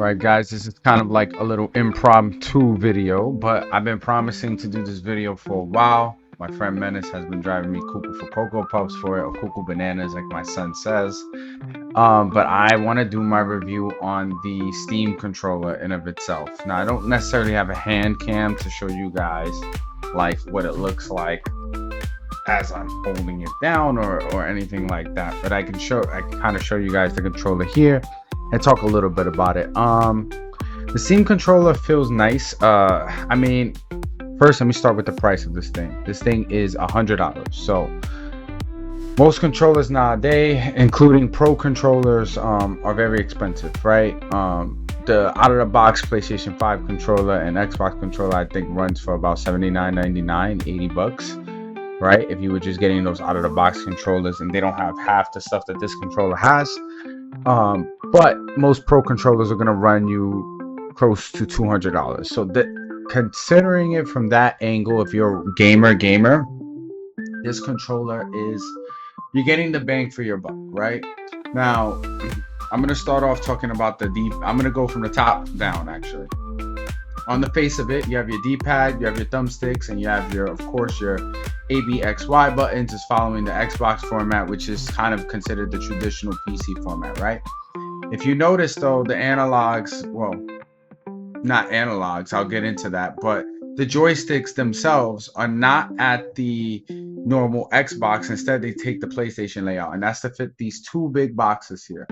Alright guys, this is kind of like a little impromptu video, but I've been promising to do this video for a while. My friend Menace has been driving me cuckoo for Cocoa Puffs for it, or cuckoo bananas like my son says. But I want to do my review on the Steam controller in of itself. Now I don't necessarily have a hand cam to show you guys like what it looks like as I'm holding it down or anything like that, but I can kind of show you guys the controller here and talk a little bit about it. The Steam controller feels nice. I mean, first let me start with the price of this thing. This thing is $100. So most controllers nowadays, including pro controllers, are very expensive, right? The out of the box PlayStation 5 controller and Xbox controller I think runs for about $79.99, $80, right? If you were just getting those out of the box controllers, and they don't have half the stuff that this controller has. But most pro controllers are going to run you close to $200. So considering it from that angle, if you're a gamer, this controller you're getting the bang for your buck, right? Now, I'm going to start off talking about I'm going to go from the top down, actually. On the face of it, you have your D-pad, you have your thumbsticks, and you have of course, your A, B, X, Y buttons is following the Xbox format, which is kind of considered the traditional PC format, right? If you notice though, the analogs, well, not analogs, I'll get into that, but the joysticks themselves are not at the normal Xbox. Instead, they take the PlayStation layout, and that's to fit these two big boxes here.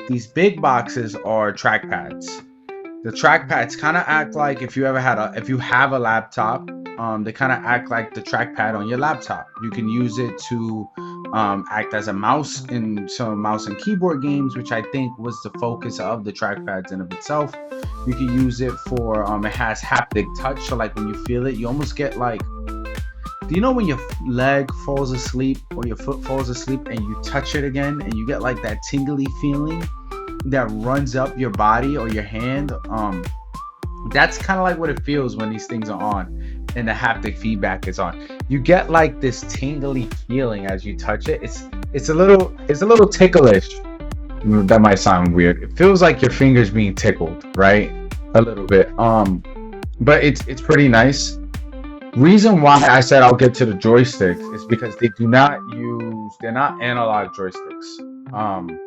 These big boxes are trackpads. The trackpads kind of act like if you have a laptop, they kind of act like the trackpad on your laptop. You can use it to act as a mouse in some mouse and keyboard games, which I think was the focus of the trackpads in of itself. You can use it for it has haptic touch, so like when you feel it, you almost get like, do you know when your leg falls asleep or your foot falls asleep and you touch it again and you get like that tingly feeling that runs up your body or your hand? That's kind of like what it feels when these things are on and the haptic feedback is on. You get like this tingly feeling as you touch it. It's a little ticklish. That might sound weird. It feels like your fingers being tickled, right? A little bit. But it's pretty nice. Reason why I said I'll get to the joysticks is because they're not analog joysticks.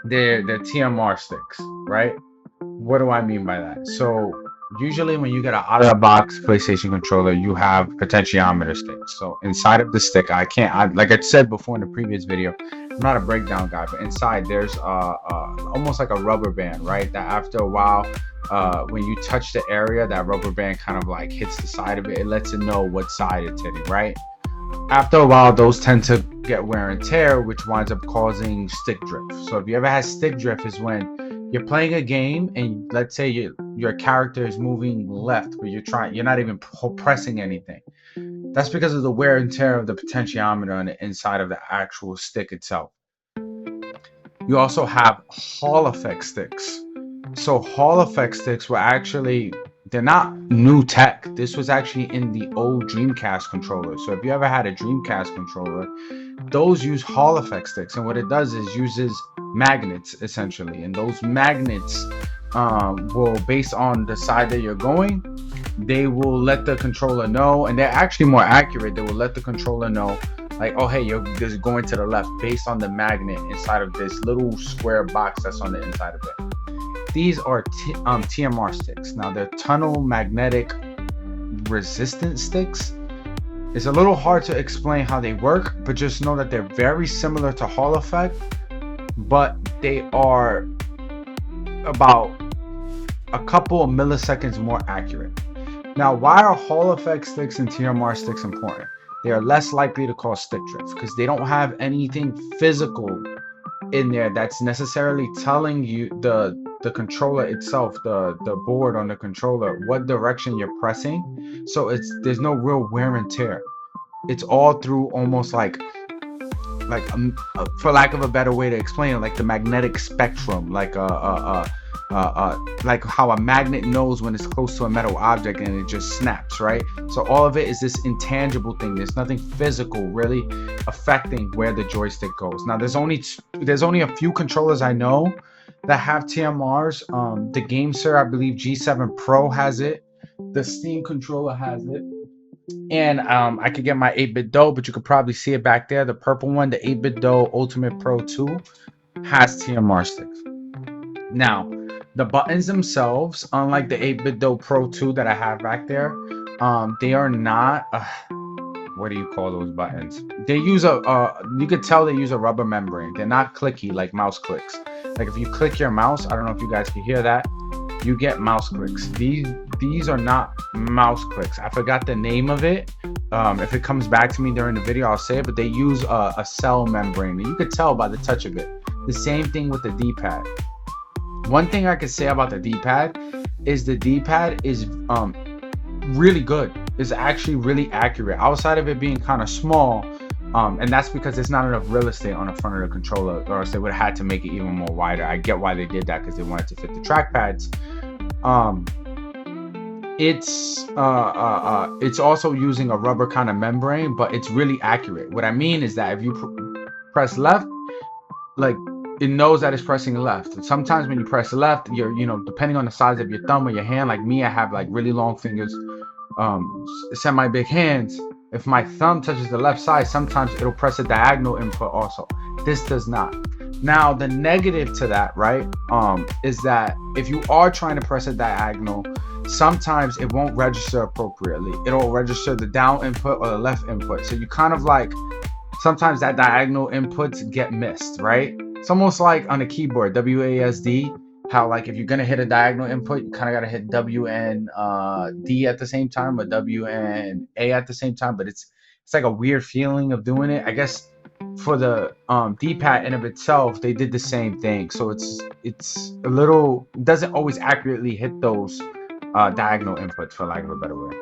They're TMR sticks, right? What do I mean by that? So usually when you get an out-of-the-box PlayStation controller, you have potentiometer sticks. So inside of the stick, like I said before in the previous video, I'm not a breakdown guy, but inside there's almost like a rubber band, right? That after a while, when you touch the area, that rubber band kind of like hits the side of it. It lets it know what side it's hitting, right? After a while, those tend to get wear and tear, which winds up causing stick drift. So if you ever had stick drift, is when you're playing a game and let's say your character is moving left, but you're not even pressing anything. That's because of the wear and tear of the potentiometer on the inside of the actual stick itself. You also have Hall effect sticks. So Hall effect sticks they're not new tech. This was actually in the old Dreamcast controller. So if you ever had a Dreamcast controller, those use Hall effect sticks, and what it does is uses magnets essentially, and those magnets will, based on the side that you're going, they will let the controller know, and they're actually more accurate. They will let the controller know like, oh hey, you're just going to the left based on the magnet inside of this little square box that's on the inside of it. These are TMR sticks. Now they're tunnel magnetic resistant sticks. It's a little hard to explain how they work, but just know that they're very similar to Hall effect, but they are about a couple of milliseconds more accurate. Now, why are Hall effect sticks and TMR sticks important? They are less likely to cause stick drift because they don't have anything physical in there that's necessarily telling you the controller itself, the board on the controller, what direction you're pressing. So there's no real wear and tear. It's all through almost like for lack of a better way to explain it, like the magnetic spectrum, like how a magnet knows when it's close to a metal object and it just snaps, right? So all of it is this intangible thing. There's nothing physical really affecting where the joystick goes. Now there's only a few controllers I know that have TMRs. The GameSir, I believe G7 Pro has it. The Steam controller has it. And I could get my 8-bit Do, but you could probably see it back there. The purple one, the 8-bit Do Ultimate Pro 2, has TMR sticks. Now, the buttons themselves, unlike the 8-bit Do Pro 2 that I have back there, they are not. What do you call those buttons? They use you could tell they use a rubber membrane. They're not clicky like mouse clicks. Like if you click your mouse, I don't know if you guys can hear that, you get mouse clicks. These are not mouse clicks. I forgot the name of it. If it comes back to me during the video, I'll say it, but they use a cell membrane. You could tell by the touch of it. The same thing with the D-pad. One thing I could say about the D-pad is the D-pad is really good. It's actually really accurate. Outside of it being kind of small, and that's because there's not enough real estate on the front of the controller, or else they would have had to make it even more wider. I get why they did that, because they wanted to fit the trackpads. It's also using a rubber kind of membrane, but it's really accurate. What I mean is that if you press left, like, it knows that it's pressing left. Sometimes when you press left, depending on the size of your thumb or your hand, like me, I have like really long fingers, semi big hands. If my thumb touches the left side, sometimes it'll press a diagonal input also. This does not. Now, the negative to that, right, is that if you are trying to press a diagonal, sometimes it won't register appropriately. It'll register the down input or the left input. So you kind of like, sometimes that diagonal inputs get missed, right? It's almost like on a keyboard, WASD, how like if you're gonna hit a diagonal input, you kind of gotta hit W and D at the same time, or W and A at the same time. But it's like a weird feeling of doing it. I guess for the D-pad in of itself, they did the same thing. So it's a little, it doesn't always accurately hit those diagonal inputs, for lack of a better word.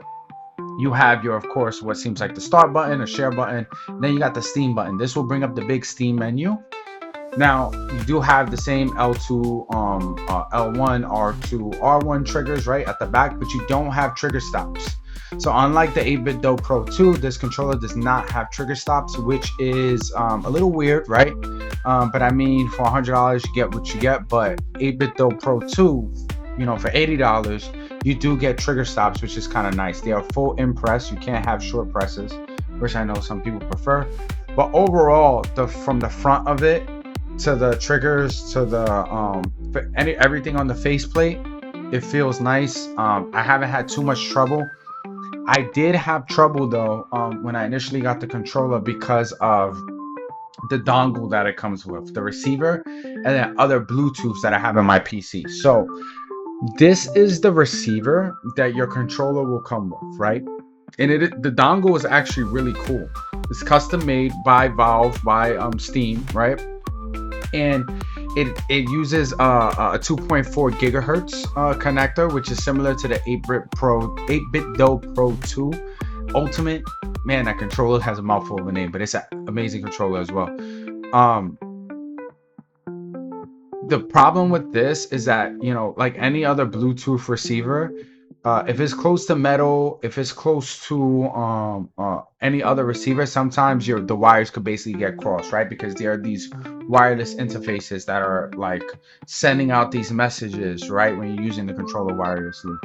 You have your, of course, what seems like the start button, a share button. Then you got the Steam button. This will bring up the big Steam menu. Now, you do have the same L2, L1, R2, R1 triggers right at the back, but you don't have trigger stops. So unlike the 8-bit Do Pro 2, this controller does not have trigger stops, which is a little weird, right? But I mean, for $100, you get what you get. But 8-bit Do Pro 2, for $80, you do get trigger stops, which is kind of nice. They are full in press. You can't have short presses, which I know some people prefer. But overall, from the front of it to the triggers to the everything on the faceplate, it feels nice. I haven't had too much trouble. I did have trouble though when I initially got the controller, because of the dongle that it comes with, the receiver, and then other Bluetooths that I have in my PC. So this is the receiver that your controller will come with, right? And the dongle is actually really cool. It's custom made by Valve, by Steam, right? And it uses a 2.4 gigahertz connector, which is similar to the 8-bit Do Pro 2 Ultimate. Man, that controller has a mouthful of a name, but it's an amazing controller as well. The problem with this is that, like any other Bluetooth receiver, if it's close to metal, if it's close to any other receiver, sometimes the wires could basically get crossed, right? Because there are these wireless interfaces that are like sending out these messages, right, when you're using the controller wirelessly.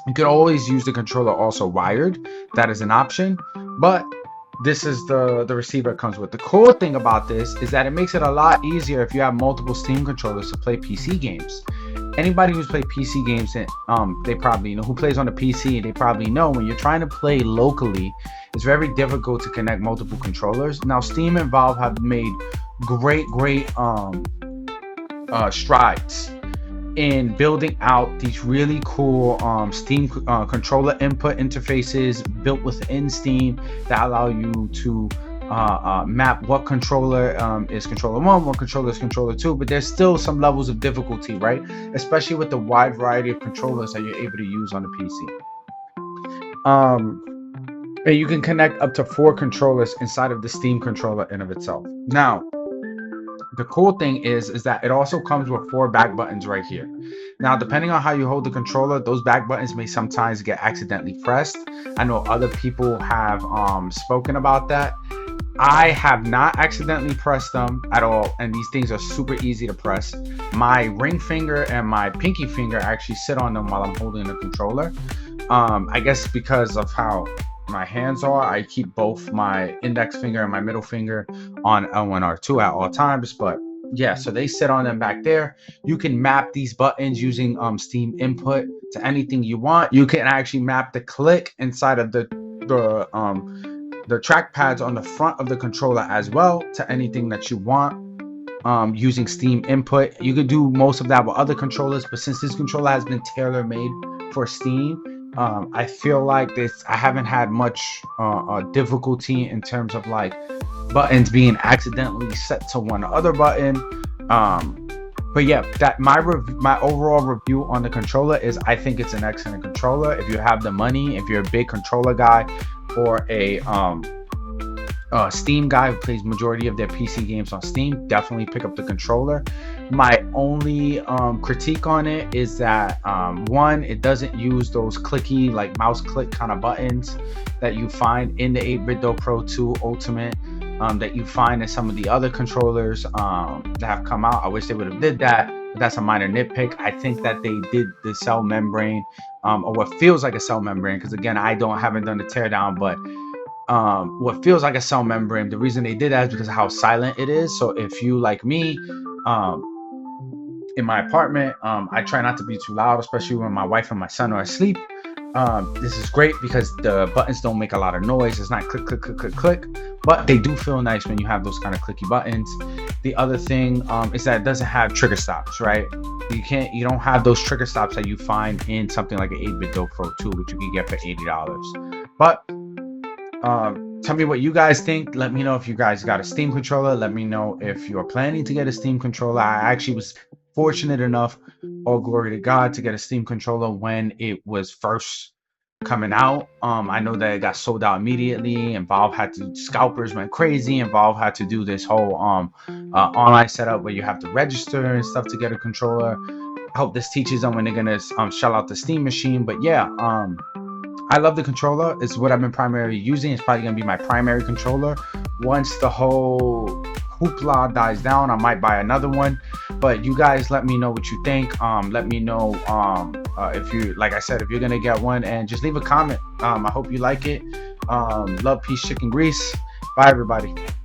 You could always use the controller also wired. That is an option, but this is the receiver it comes with. The cool thing about this is that it makes it a lot easier if you have multiple Steam controllers to play PC games. Anybody who's played PC games, they probably who plays on the PC, they probably know when you're trying to play locally, it's very difficult to connect multiple controllers. Now, Steam and Valve have made great strides in building out these really cool Steam controller input interfaces built within Steam that allow you to map what controller is controller 1, what controller is controller 2, but there's still some levels of difficulty, right? Especially with the wide variety of controllers that you're able to use on the PC. And you can connect up to 4 controllers inside of the Steam controller in of itself. Now, the cool thing is that it also comes with 4 back buttons right here. Now, depending on how you hold the controller, those back buttons may sometimes get accidentally pressed. I know other people have spoken about that. I have not accidentally pressed them at all, and these things are super easy to press. My ring finger and my pinky finger actually sit on them while I'm holding the controller. I guess because of how my hands are, I keep both my index finger and my middle finger on L1 R2 at all times. But yeah, so they sit on them back there. You can map these buttons using Steam input to anything you want. You can actually map the click inside of the trackpads on the front of the controller as well to anything that you want using Steam input. You could do most of that with other controllers, but since this controller has been tailor-made for Steam, I feel like I haven't had much difficulty in terms of like buttons being accidentally set to one other button. But yeah, that my overall review on the controller is I think it's an excellent controller. If you have the money, if you're a big controller guy, or a Steam guy who plays majority of their PC games on Steam, definitely pick up the controller. My only critique on it is that one, it doesn't use those clicky like mouse click kind of buttons that you find in the 8BitDo Pro 2 Ultimate, that you find in some of the other controllers that have come out. I wish they would have did that, but that's a minor nitpick. I think that they did the cell membrane, or what feels like a cell membrane, because again, haven't done the teardown, but what feels like a cell membrane, the reason they did that is because of how silent it is. So if you, like me, in my apartment, I try not to be too loud, especially when my wife and my son are asleep. This is great because the buttons don't make a lot of noise. It's not click, click, click, click, click, but they do feel nice when you have those kind of clicky buttons. The other thing is that it doesn't have trigger stops, right? You don't have those trigger stops that you find in something like an 8BitDo Pro 2, which you can get for $80. But tell me what you guys think. Let me know if you guys got a Steam controller. Let me know if you're planning to get a Steam controller. I actually was fortunate enough, all glory to God, to get a Steam controller when it was first coming out. I know that it got sold out immediately, and Valve scalpers went crazy, and Valve had to do this whole online setup where you have to register and stuff to get a controller. I hope this teaches them when they're gonna shell out the Steam machine. But yeah, I love the controller. It's what I've been primarily using. It's probably gonna be my primary controller. Once the whole hoopla dies down, I might buy another one. But you guys let me know what you think. Let me know if you, like I said, if you're gonna get one, and just leave a comment. I hope you like it. Love, peace, chicken grease. Bye everybody.